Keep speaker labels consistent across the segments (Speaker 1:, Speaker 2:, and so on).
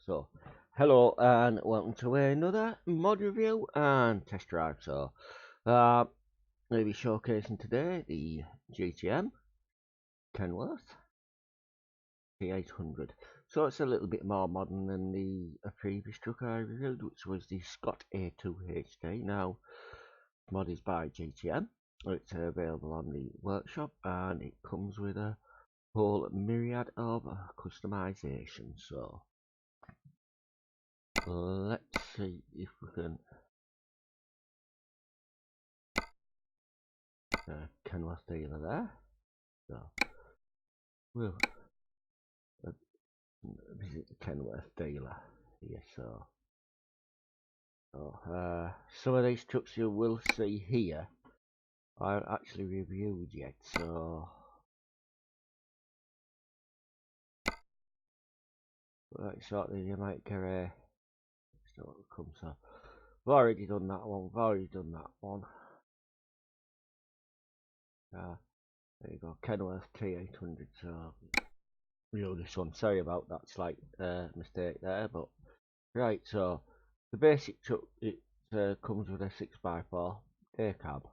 Speaker 1: So, hello and welcome to another mod review and test drive. So, I'm going to be showcasing today the GTM Kenworth T800. So it's a little bit more modern than the previous truck I reviewed, which was the Scott A2HD. Now, mod is by GTM. It's available on the workshop and it comes with a whole myriad of customization. So, let's see if we can Kenworth dealer there. So we'll visit the Kenworth dealer here. So some of these trucks you will see here I haven't actually reviewed yet. So sort of you might get a still come. So I've already done that one. There you go, Kenworth T800. So review this one. Sorry about that slight mistake there, but right. So the basic truck, it comes with a 6x4 A cab.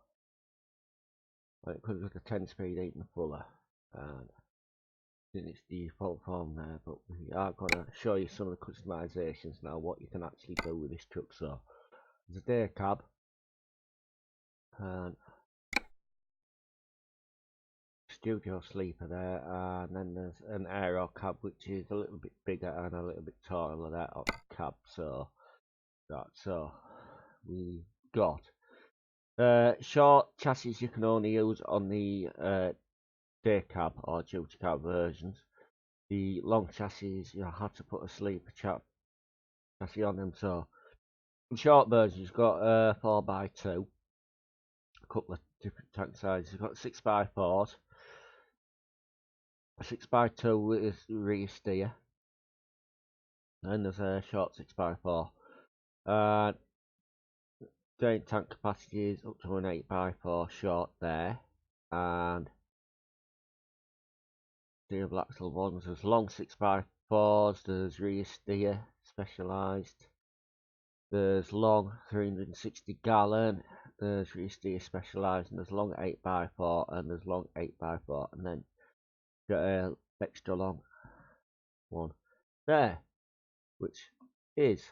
Speaker 1: It comes with a 10-speed 8 and fuller, and in its default form there. But we are going to show you some of the customizations now, what you can actually do with this truck. So there's a day cab, and studio sleeper there, and then there's an aero cab which is a little bit bigger and a little bit taller there on the cab. So we got short chassis you can only use on the day cab or duty cab versions. The long chassis you have to put a sleeper chassis on them. So in short versions you've got 4x2, a couple of different tank sizes. You've got 6x4s, a 6x2 with rear steer, and there's a short 6x4. Drain tank capacity is up to an 8x4 short there, and steel axle ones. There's long 6x4s, there's rear steer specialised, there's long 360 gallon, there's rear steer specialised, and there's long 8x4 and there's long 8x4, and then got a extra long one there, which is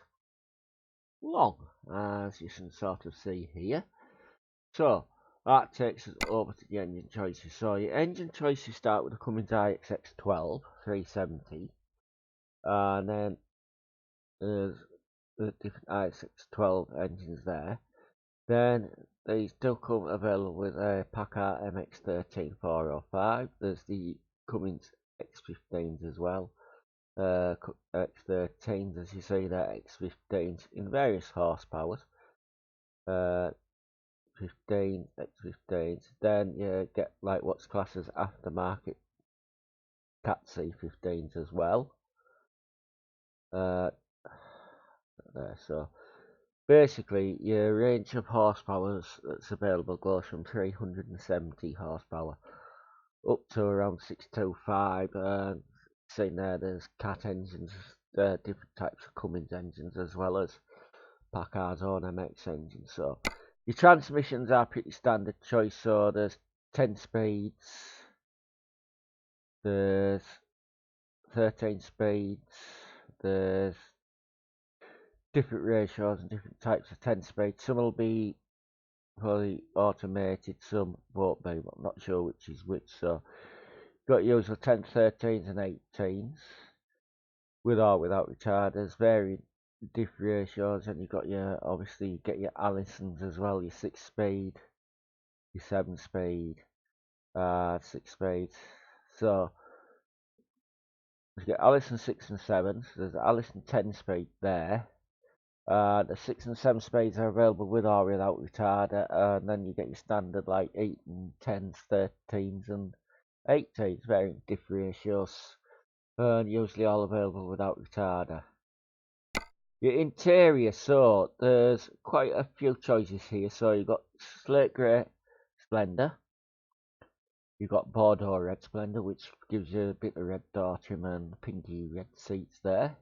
Speaker 1: long, as you can sort of see here. So that takes us over to the engine choices. So your engine choices start with the Cummins DX11 370, and then there's the different DX11 engines there. Then they still come available with a Packard MX13 405. There's the Cummins X15s as well. X13s, as you see there, X15s in various horsepowers. 15 X15s. Then you get like what's classed as aftermarket Cat C15s as well. There, so basically your range of horsepowers that's available goes from 370 horsepower up to around 625. Seeing there's Cat engines, different types of Cummins engines, as well as Packard's own MX engines. So your transmissions are pretty standard choice. So there's 10 speeds, there's 13 speeds, there's different ratios and different types of 10 speeds. Some will be fully automated, some won't be. I'm not sure which is which. So you've got usual 10, 13s and 18s with or without retarders, varying different ratios, and you've got your, obviously you get your Allisons as well, your 6 speed, your 7 speed, 6 speed. So you get Allison 6 and 7, so there's Allison 10 speed there. The 6 and 7 speeds are available with or without retarder, and then you get your standard like 8 and 10s, 13s and 18s, varying different ratios, and usually all available without retarder. Your interior, so there's quite a few choices here. So you've got slate grey Splendor, you've got Bordeaux red Splendor, which gives you a bit of red door trim and pinky red seats there.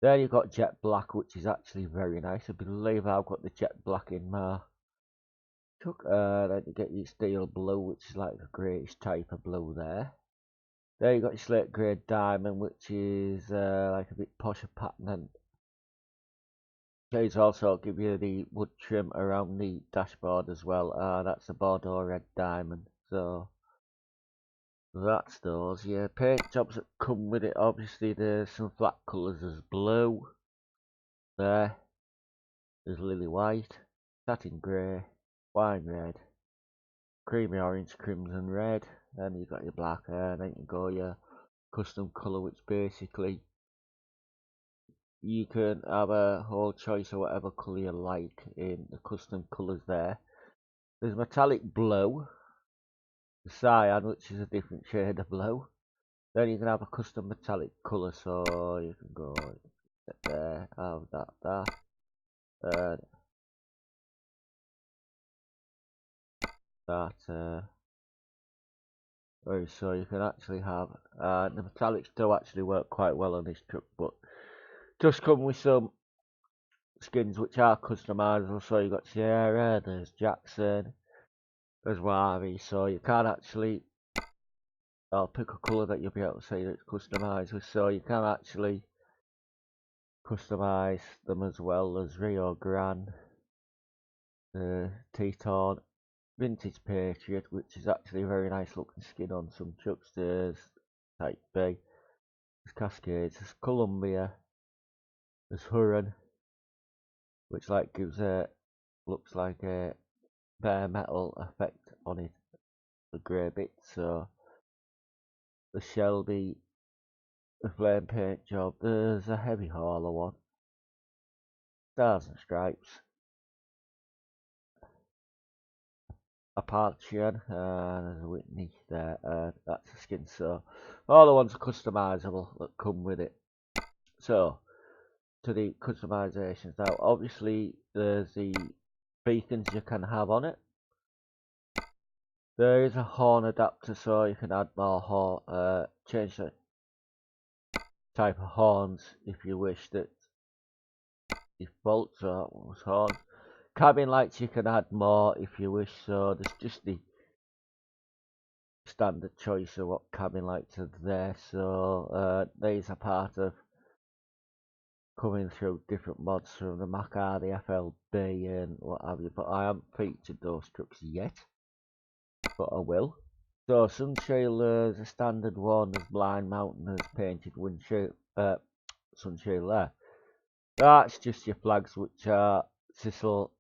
Speaker 1: Then you've got jet black, which is actually very nice. I believe I've got the jet black in my truck. Then you get your steel blue, which is like a greyish type of blue there. There you got your slate grey diamond, which is like a bit posher pattern. And these also give you the wood trim around the dashboard as well. That's a Bordeaux red diamond. So that's those. Yeah, paint jobs that come with it. Obviously, there's some flat colours. There's blue. There's lily white, satin grey, wine red, creamy orange, crimson red. Then you got your black, and then you go your custom colour, which basically you can have a whole choice of whatever colour you like in the custom colours there. There's metallic blue, the cyan, which is a different shade of blue. Then you can have a custom metallic colour, so you can go there, have that, and that. So you can actually have the metallics do actually work quite well on this truck, but just come with some skins which are customizable. So you got Sierra, there's Jackson, there's Wari, so you can't actually pick a colour that you'll be able to say that it's customized with, so you can actually customize them as well as Rio Grande, Teton, Vintage Patriot, which is actually a very nice looking skin on some trucks. There's Type B, there's Cascades, there's Columbia, there's Huron, which like gives looks like a bare metal effect on it, the grey bits. So the Shelby, the flame paint job. There's a heavy hauler one, Stars and Stripes, Apache, there's a Whitney there. That's a skin. So all the ones are customizable that come with it. So to the customizations now, obviously there's the beacons you can have on it. There is a horn adapter, so you can add more horn, change the type of horns if you wish. That default, so that was horn. Cabin lights you can add more if you wish, so there's just the standard choice of what cabin lights are there. So these are part of coming through different mods from the Mac R, the FLB and what have you, but I haven't featured those trucks yet, but I will. So sunshield, there's a standard one, there's blind mountain, there's painted windshield, sunshield there. That's just your flags, which are Sissel,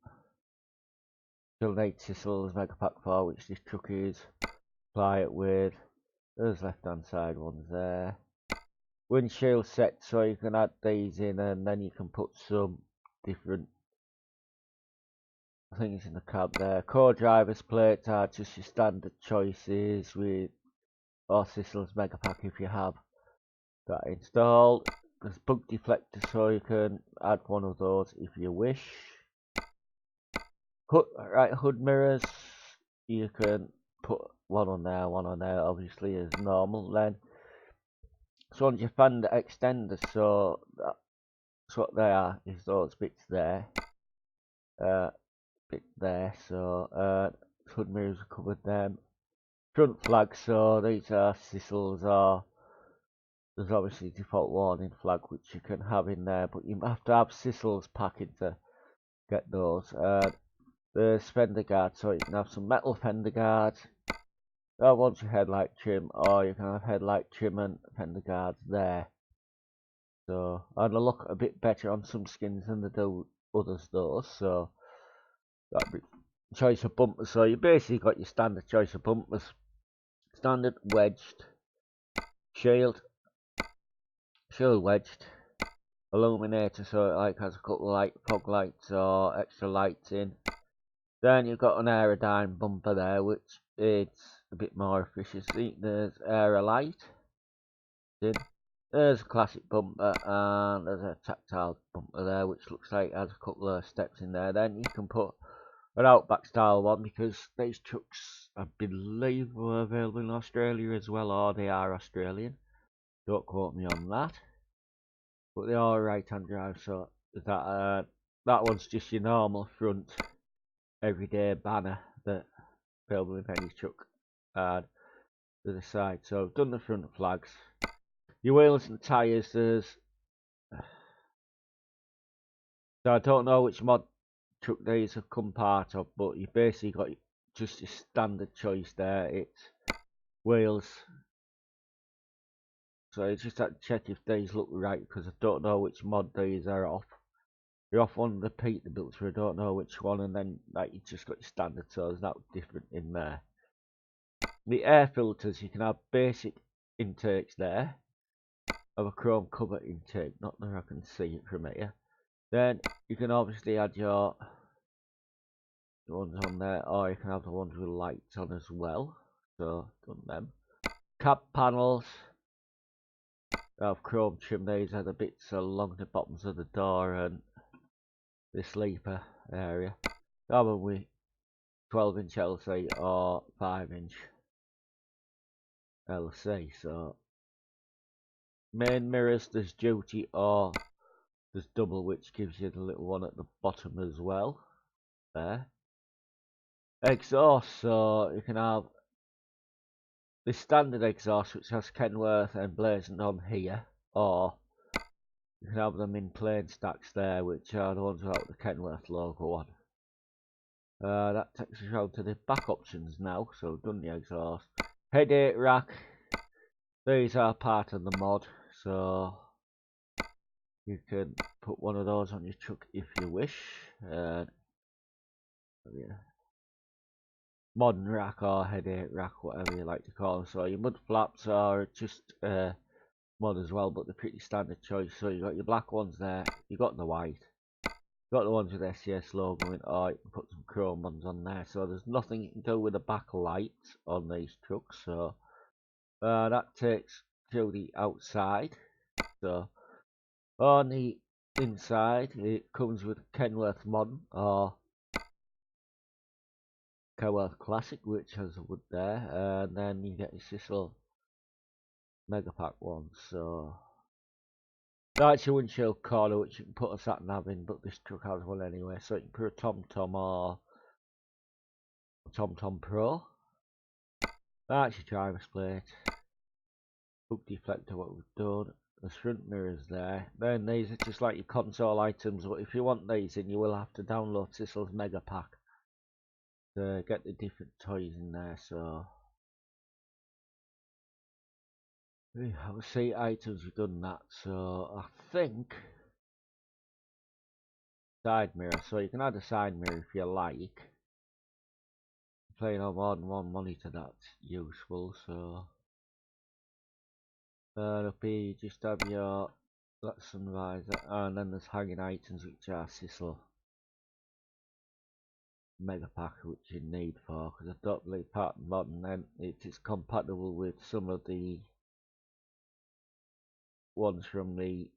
Speaker 1: Silnate Sissel's Megapack 4, which this truck is. Apply it with. There's left hand side ones there. Windshield set, so you can add these in and then you can put some different things in the cab there. Core driver's plates are just your standard choices with or Sissel's Megapack if you have that installed. There's bug deflector, so you can add one of those if you wish. Hood mirrors, you can put one on there, obviously as normal. Then so on your fender extenders, so that's what they are, is those bits there. So hood mirrors are covered them. Front flags, so these are Sissels, or there's obviously default warning flag which you can have in there, but you have to have Sissels packing to get those. There's fender guards, so you can have some metal fender guards. That one's your headlight trim, or you can have headlight trim and fender guards there. So, and they look a bit better on some skins than they do others though, so that'd be choice of bumpers. So you basically got your standard choice of bumpers. Standard wedged, shield wedged, illuminator, so it like has a couple of fog lights or extra lights in. Then you've got an aerodyne bumper there, which is a bit more efficiency. There's Aerolite. There's a classic bumper, and there's a tactile bumper there, which looks like it has a couple of steps in there. Then you can put an Outback style one, because these trucks, I believe, were available in Australia as well, or they are Australian. Don't quote me on that. but they are right-hand drive, so that one's just your normal front everyday banner that Building Penny's truck had to the side. So I've done the front flags. Your wheels and tyres, so I don't know which mod truck these have come part of, but you basically got just your standard choice there. It's wheels. So I just had to check if these look right, because I don't know which mod these are off. You're off one of the Peterbilts, so I don't know which one, and then like you just got your standard, so there's not different in there. The air filters, you can have basic intakes there. Have a chrome cover intake, not that I can see it from here. Then you can obviously add your ones on there, or you can have the ones with lights on as well. So done them. Cab panels. Have chrome trim. These are the bits along the bottoms of the door and the sleeper area. That one with 12-inch LC or 5-inch LC. So main mirrors, there's duty or there's double, which gives you the little one at the bottom as well. There. Exhaust, so you can have the standard exhaust, which has Kenworth emblazoned on here, or you can have them in plain stacks there, which are the ones without the Kenworth logo on. That takes us around to the back options now, so we've done the exhaust. Headache rack, these are part of the mod, so you can put one of those on your truck if you wish. Yeah. Modern rack or headache rack, whatever you like to call them. So your mud flaps are just mod as well, but they're pretty standard choice. So you got your black ones there, you got the white, you got the ones with SCS logo in, or you can put some chrome ones on there. So there's nothing you can do with the backlight on these trucks. So that takes to the outside. So on the inside, it comes with Kenworth Modern or Kenworth Classic, which has a wood there, and then you get your little Mega Pack one. So that's your windshield corner, which you can put a sat nav in, but this truck has one anyway, so you can put a TomTom or a TomTom Pro. That's your driver's plate. Hook deflector, what we've done. There's front mirrors there. Then these are just like your console items, but if you want these in, you will have to download Sissel's Mega Pack to get the different toys in there. So we have seat items, we've done that. So I think side mirror, so you can add a side mirror if you like. Playing on more than one monitor, that's useful. So up here you just have your sun visor, and then there's hanging items which are Sissel Mega Pack, which you need for, because I don't believe part of modern then it is compatible with some of the ones from the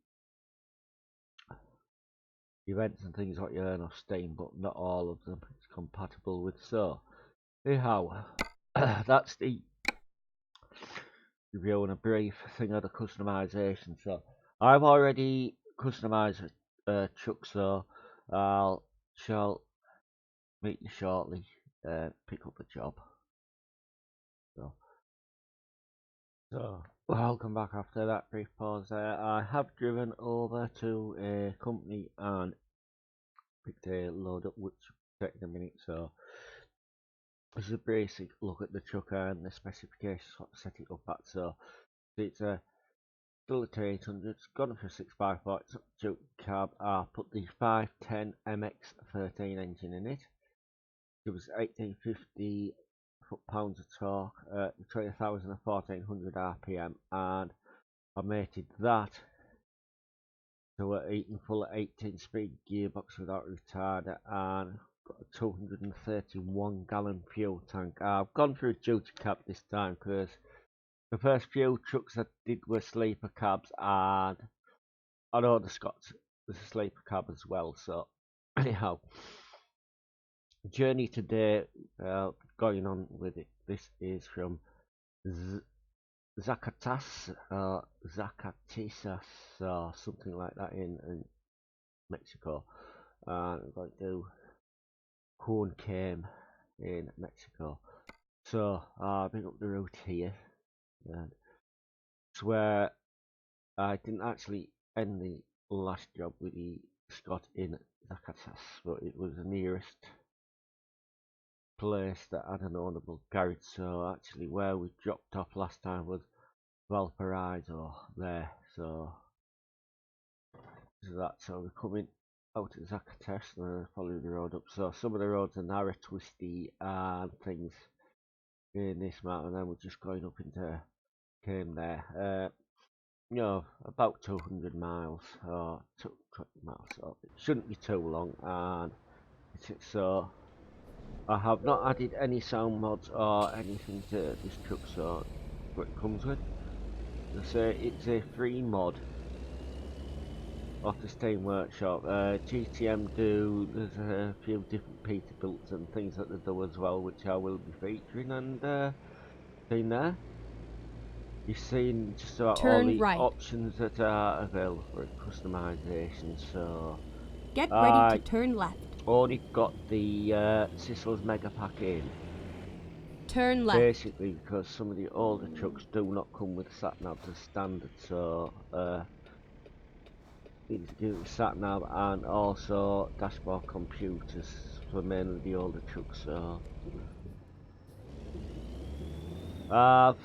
Speaker 1: events and things what you earn off Steam, but not all of them it's compatible with. So anyhow, that's the review and a brief thing of the customization. So I've already customized a truck, so shall meet you shortly, pick up the job. So I'll come back after that brief pause there. I have driven over to a company and picked a load up, which will take a minute. So this is a basic look at the truck and the specifications, what to set it up at. So it's a still a T800, it's gone for 6x4, it's up to cab. I put the 510 MX13 engine in it. It was 1850 foot-pounds of torque, between 1000 and 1400 RPM, and I mated that to an full 18-speed gearbox without retarder, and got a 231 gallon fuel tank. I've gone through duty cab this time because the first few trucks I did were sleeper cabs, and I know the Scots was a sleeper cab as well. So anyhow, journey today, going on with it. This is from Zacatecas or something like that in Mexico. And I'm going to do Corn Came in Mexico. So I'll bring up the route here. And it's where I didn't actually end the last job with the Scott in Zacatecas, but it was the nearest place that had an ownable garage. So actually where we dropped off last time was Valparaiso there. So we're coming out of Zacatecas and following the road up. So some of the roads are narrow, twisty and things in this map, and then we're just going up into Came there. You know, about 200 miles or 220 miles, so it shouldn't be too long. And so I have not added any sound mods or anything to this truck, so what it comes with. It's a free mod off the Steam Workshop. GTM there's a few different Peterbilts and things that they do as well, which I will be featuring. And seen there, you've seen just about all the options that are available for customization. So
Speaker 2: get ready to turn left.
Speaker 1: Already got the Sizzles Mega Pack in.
Speaker 2: Turn left.
Speaker 1: Basically because some of the older trucks do not come with sat-nav as standard, so need to do sat-nav and also dashboard computers for mainly the older trucks. So I've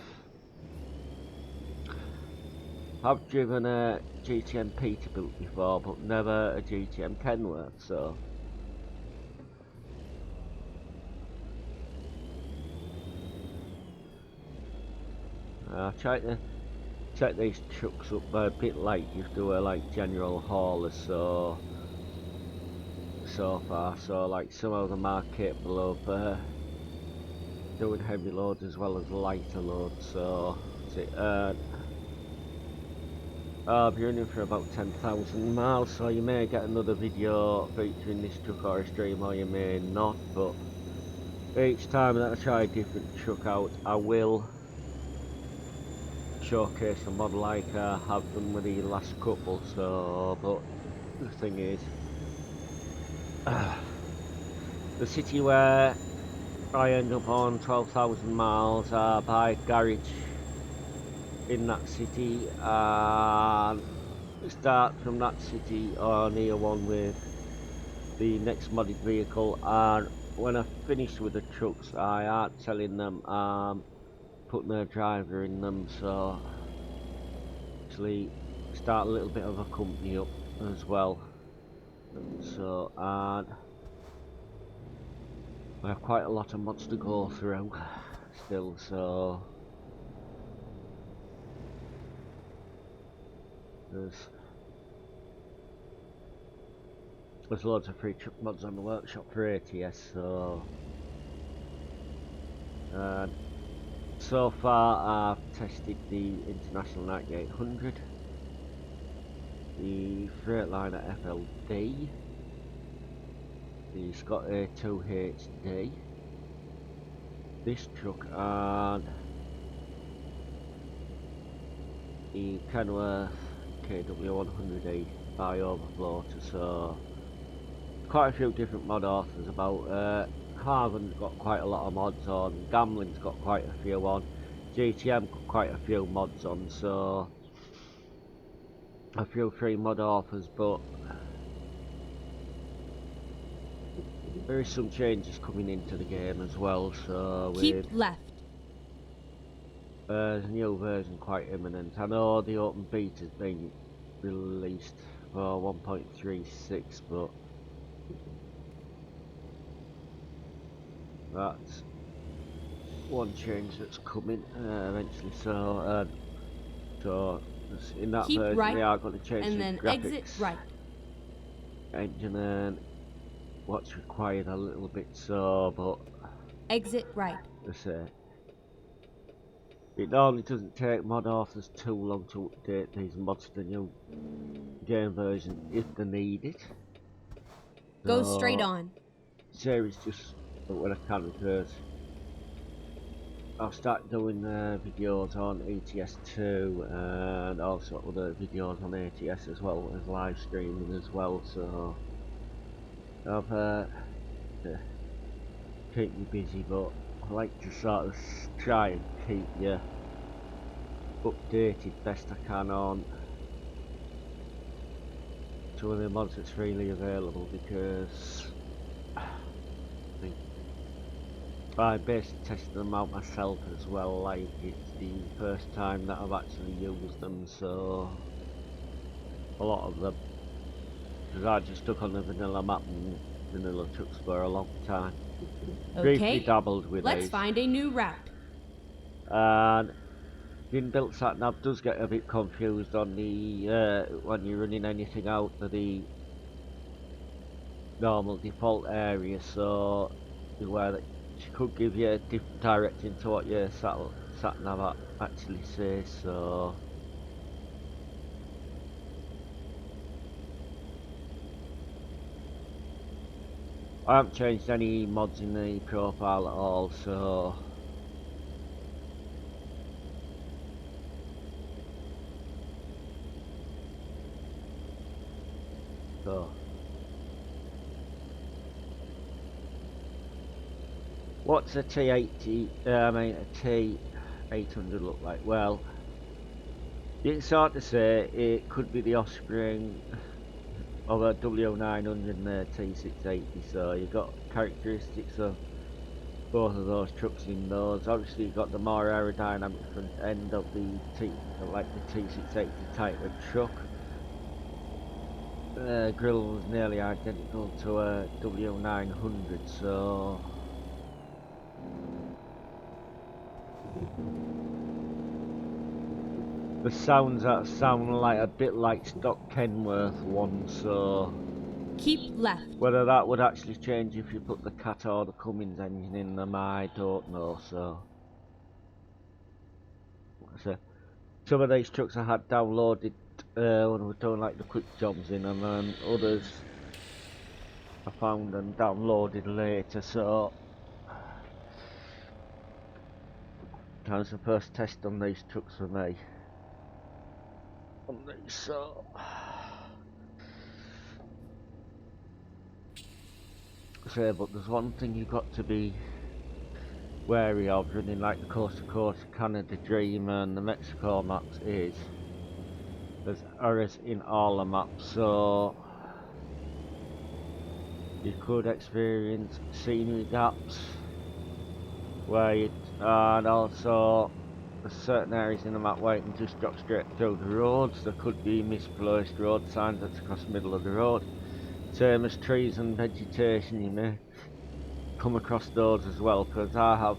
Speaker 1: driven a GTM Peterbilt before, but never a GTM Kenworth, so I try to set these trucks up a bit like you do a like general haulers, so far. So like some of them are capable of doing heavy loads as well as lighter loads. So I'll be running for about 10,000 miles, so you may get another video featuring this truck or a stream, or you may not. But each time that I try a different truck out, I will showcase a model like I have done with the last couple. So, but the thing is, the city where I end up on 12,000 miles, I buy a garage in that city and start from that city or near one with the next modded vehicle. And when I finish with the trucks, I aren't selling them, putting a driver in them, so actually start a little bit of a company up as well. So, and I have quite a lot of mods to go through still, so there's loads of free truck mods on the workshop for ATS. So far I've tested the International 9800, the Freightliner FLD, the Scott A2 HD, this truck, and the Kenworth KW100E by Overfloater. So quite a few different mod authors about. Harvan's got quite a lot of mods on, Gambling's got quite a few on, GTM got quite a few mods on, so a few free mod authors, but there is some changes coming into the game as well. So
Speaker 2: keep left.
Speaker 1: There's a new version quite imminent. I know the open beta's been released for 1.36, but that's one change that's coming eventually. So in that
Speaker 2: keep
Speaker 1: version
Speaker 2: right,
Speaker 1: they are going to change
Speaker 2: and
Speaker 1: the
Speaker 2: then
Speaker 1: graphics,
Speaker 2: exit right,
Speaker 1: engine and what's required a little bit. So, but
Speaker 2: exit right.
Speaker 1: It normally doesn't take mod authors too long to update these mods to the new game version if they need it.
Speaker 2: Go straight on.
Speaker 1: Series just when I can, because I'll start doing videos on ATS2 and also other videos on ATS as well as live streaming as well, so I've to keep you busy, but I like to sort of try and keep you updated best I can on some of the mods that's freely available, because I basically tested them out myself as well. Like, it's the first time that I've actually used them, so a lot of them, because I just stuck on the vanilla map and vanilla trucks for a long time. Briefly
Speaker 2: Okay,
Speaker 1: dabbled with
Speaker 2: let's
Speaker 1: these,
Speaker 2: find a new route.
Speaker 1: and the inbuilt sat nav does get a bit confused on the when you're running anything out of the normal default area, so beware that she could give you a different direction to what your sat nav actually says. So I haven't changed any mods in the profile at all, so what's a T80, I mean a T800 look like? Well, it's hard to say. It could be the offspring of a W900 and a T680, so you've got characteristics of both of those trucks in those. Obviously you've got the more aerodynamic front end of the like the T680 type of truck. Grill was nearly identical to a W900, so the sounds that sound like a bit like stock Kenworth one, so
Speaker 2: Keep left.
Speaker 1: whether that would actually change if you put the Cat or the Cummins engine in them, I don't know. So some of these trucks I had downloaded when I was doing like the quick jobs in them, and others I found and downloaded later, so that was the first test on these trucks for me. So but there's one thing you've got to be wary of running like the Coast to Coast Canadream and the Mexico maps is there's errors in all the maps, so you could experience scenery gaps where you, and also there's certain areas in the map where you can just drop straight through the roads. There could be misplaced road signs that's across the middle of the road. Same as trees and vegetation, you may come across those as well, because I have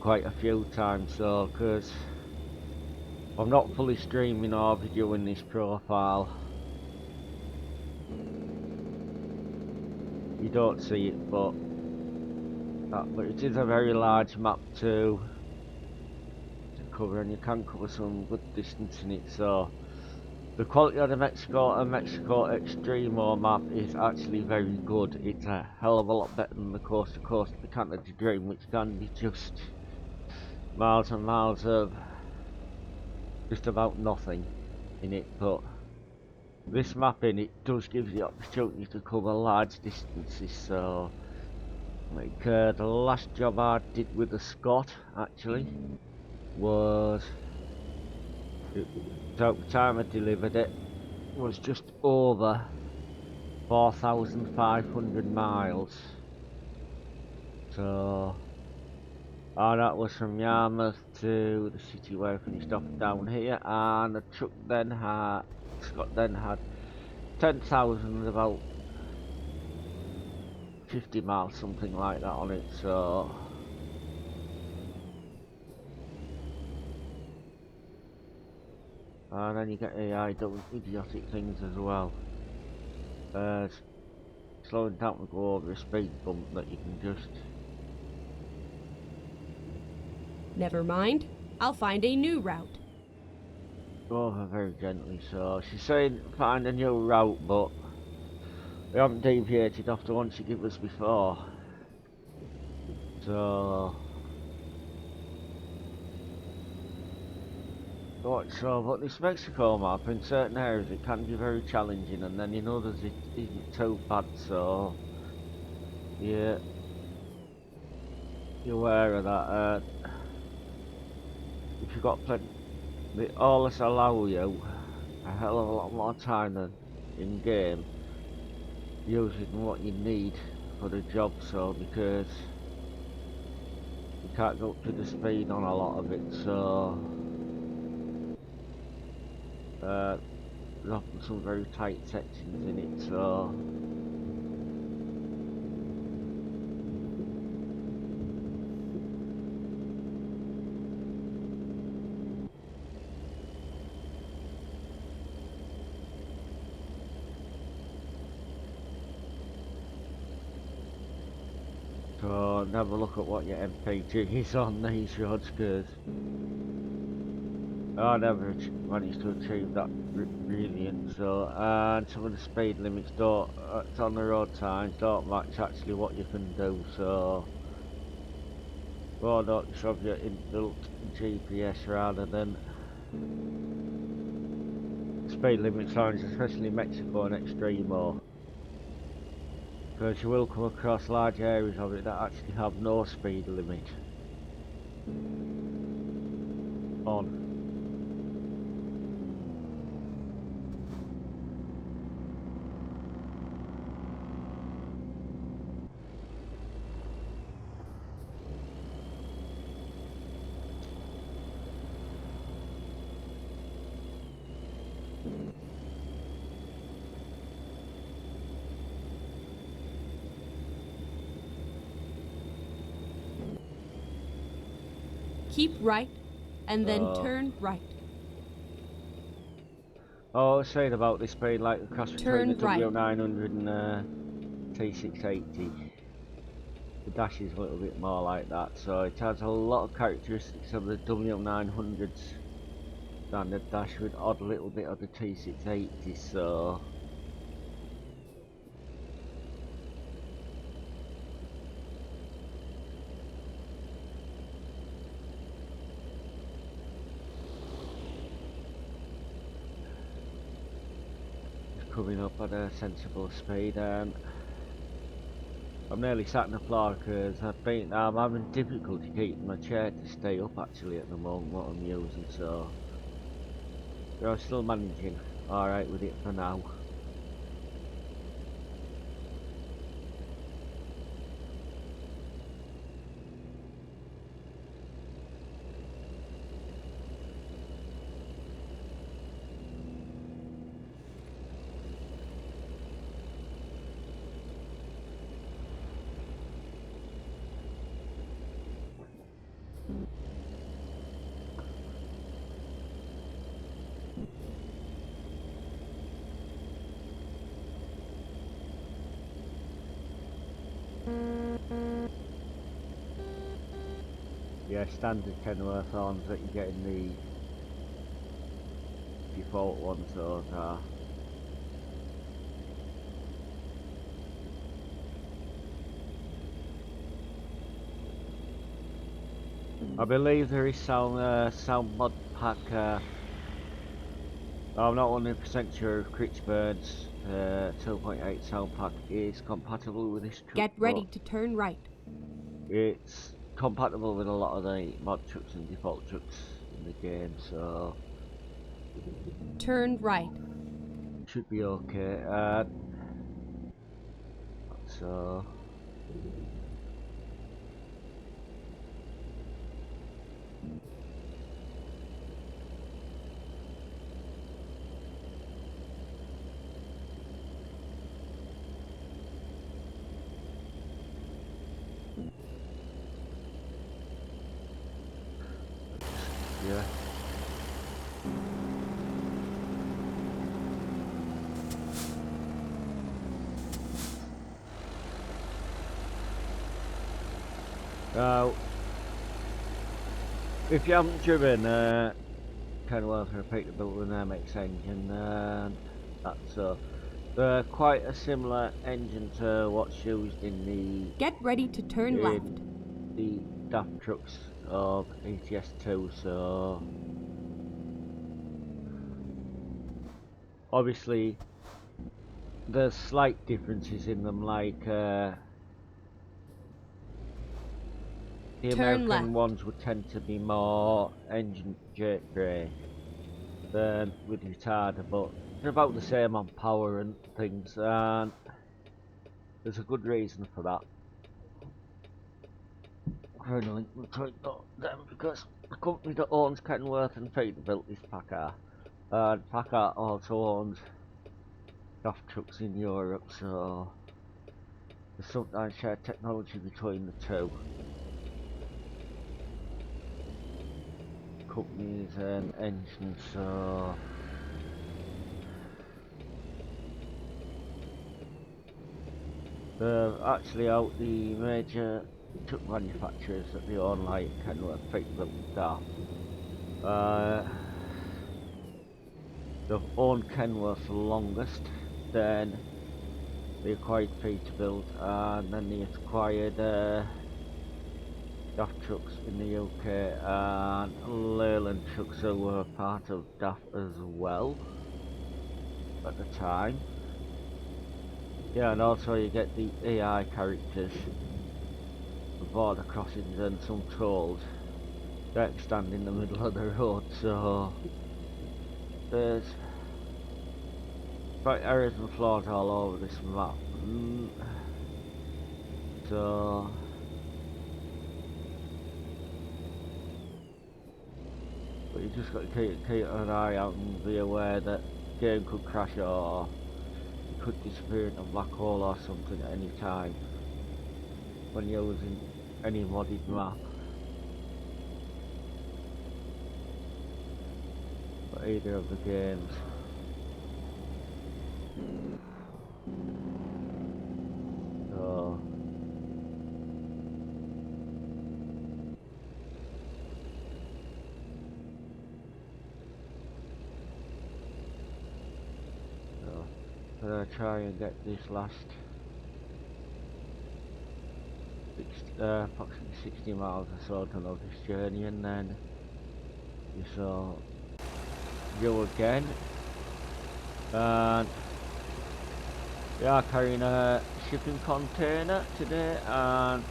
Speaker 1: quite a few times. So because I'm not fully streaming or videoing this profile, you don't see it, but it is a very large map to cover, and you can cover some good distance in it. So the quality of the Mexico and Mexico Extremo map is actually very good. It's a hell of a lot better than the Coast to Coast the Canadream, which can be just miles and miles of just about nothing in it. But this mapping, it does give you the opportunity to cover large distances. So like the last job I did with the Scott actually was, so the time I delivered it was just over 4,500 miles. So that was from Yarmouth to the city where I finished off down here, and the truck then had, Scott then had 10,000, about 50 miles, something like that on it. So and then you get AI doing idiotic things as well. Slowing down to go over a speed bump that you can just...
Speaker 2: Never mind. I'll find a new route.
Speaker 1: Go over very gently. So she's saying find a new route, but we haven't deviated off the one she gave us before. So Right, so but this Mexico map in certain areas it can be very challenging, and then in others it isn't too bad. So yeah, you're aware of that. If you've got plenty, they always allow you a hell of a lot more time than in game using what you need for the job. So because you can't go up to the speed on a lot of it, so there's often some very tight sections in it. So never look at what your MPG is on these roads, because I never managed to achieve that brilliant. So, and some of the speed limits don't, it's on the road signs, don't match actually what you can do. So, why not just have your inbuilt GPS rather than speed limit signs, especially in Mexico and Extremo? Because you will come across large areas of it that actually have no speed limit on.
Speaker 2: Keep right, and then turn right.
Speaker 1: Oh, I was saying about this being like the cross between the
Speaker 2: Turn right.
Speaker 1: W900 and T680. The dash is a little bit more like that, so it has a lot of characteristics of the W900's standard dash with odd little bit of the T680, so it's coming up at a sensible speed. I'm nearly sat in the floor because I'm having difficulty keeping my chair to stay up actually at the moment what I'm using, so I'm still managing alright with it for now. Yeah, standard Kenworth arms that you get in the default ones, those are. I believe there is sound mod pack. I'm not 100% sure if Crichbird's 2.8 sound pack is compatible with this truck,
Speaker 2: Get ready to turn right.
Speaker 1: it's compatible with a lot of the mod trucks and default trucks in the game, so
Speaker 2: Turn right.
Speaker 1: should be okay. So yeah. Now, if you haven't driven Kenworth and Peterbilt with an atmx engine, that's they're quite a similar engine to what's used in
Speaker 2: Get ready to turn left.
Speaker 1: the DAF trucks of ETS2, so obviously there's slight differences in them, like the
Speaker 2: Turn
Speaker 1: American
Speaker 2: left.
Speaker 1: ones would tend to be more engine gateway than with retarder, but they're about the same on power and things, and there's a good reason for that. I'm trying to link between them because the company that owns Kenworth and Peterbilt is Packard, and Packard also owns DAF trucks in Europe, so there's sometimes shared technology between the two companies and engines, so they're actually out the major truck manufacturers that they own, like Kenworth, Peterbilt and DAF. They've owned Kenworth for the longest, then they acquired Peterbilt, and then they acquired DAF trucks in the UK, and Leyland trucks who were part of DAF as well at the time. Yeah, and also you get the AI characters, the border crossings and some trolls that stand in the middle of the road, so there's quite errors and flaws all over this map. So but you just got to keep an eye out and be aware that the game could crash or it could disappear in a black hole or something at any time when you're using any modded map. For either of the games. So I'm gonna try and get this last approximately 60 miles or so done of this journey, and then you saw go again. And we are carrying a shipping container today, and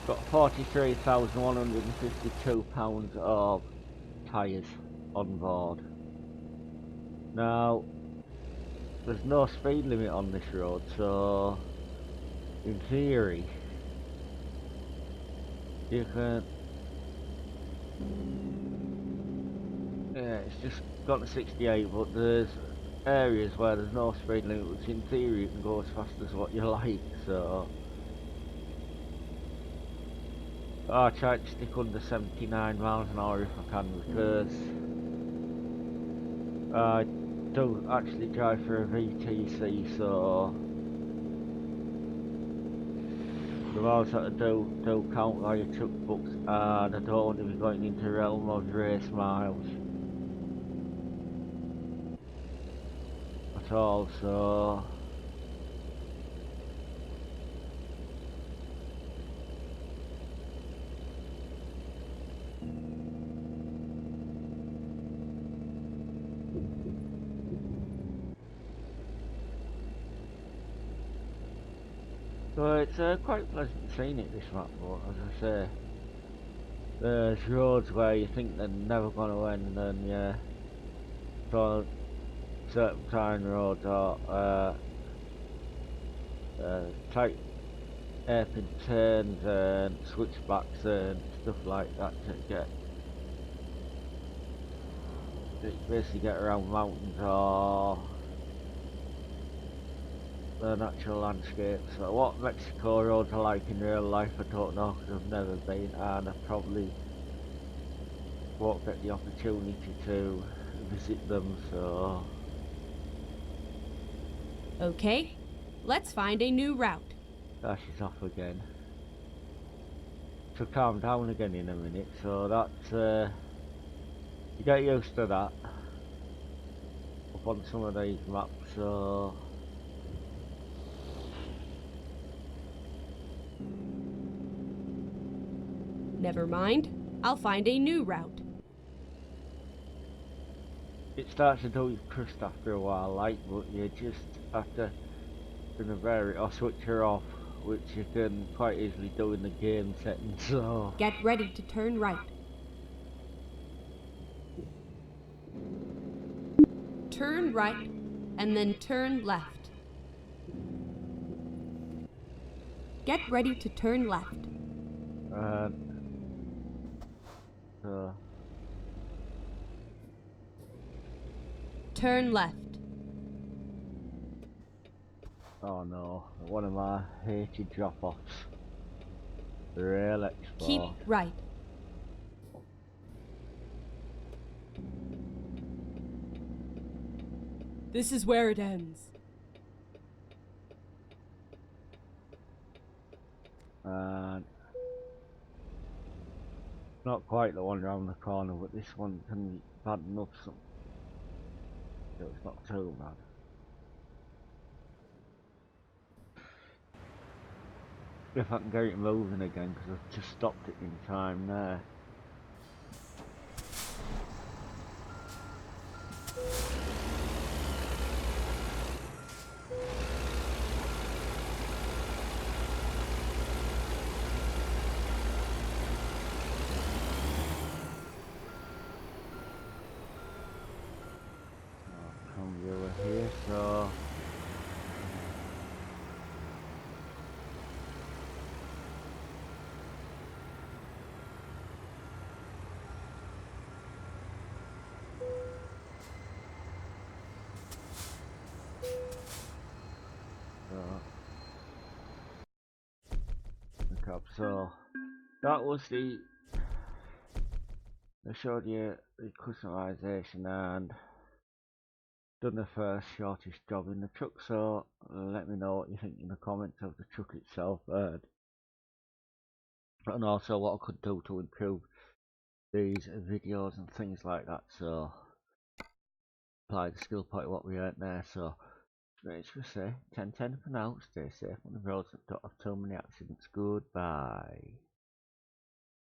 Speaker 1: got 43,152 pounds of tyres on board. Now there's no speed limit on this road, so in theory you can, yeah, it's just got to 68, but there's areas where there's no speed limit, which in theory you can go as fast as what you like, so I'll try to stick under 79 miles an hour if I can, because I do actually drive for a VTC, so the miles that I do count via truck books, and I don't want to be going into the realm of race miles at all, so it's quite pleasant seeing it, this map, but as I say, there's roads where you think they're never going to end, and yeah, so serpentine roads or tight hairpin turns and switchbacks and stuff like that to basically get around mountains or the natural landscape. So what Mexico roads are like in real life I don't know, because I've never been, and I probably won't get the opportunity to visit them, so
Speaker 2: Okay, let's find a new route.
Speaker 1: there she's off again. To calm down again in a minute, so that's you get used to that up on some of these maps, so
Speaker 2: Never mind, I'll find a new route.
Speaker 1: it starts to do its crust after a while, like, but you just have to vary it or switch her off, which you can quite easily do in the game settings. So
Speaker 2: Get ready to turn right. Turn right, and then turn left. Get ready to turn left.
Speaker 1: so
Speaker 2: Turn left.
Speaker 1: oh no, one of my hated drop-offs. The rail
Speaker 2: Keep
Speaker 1: export.
Speaker 2: right. This is where it ends.
Speaker 1: And not quite the one around the corner, but this one can be bad enough, so it's not too bad. If I can get it moving again, because I've just stopped it in time there. Come viewer here, so so that was I showed you the customization and done the first shortest job in the truck, so let me know what you think in the comments of the truck itself, and also what I could do to improve these videos and things like that. So apply the skill point what we earned there. So let's just say 10-10 for now. Stay safe on the roads, don't have too many accidents. Goodbye.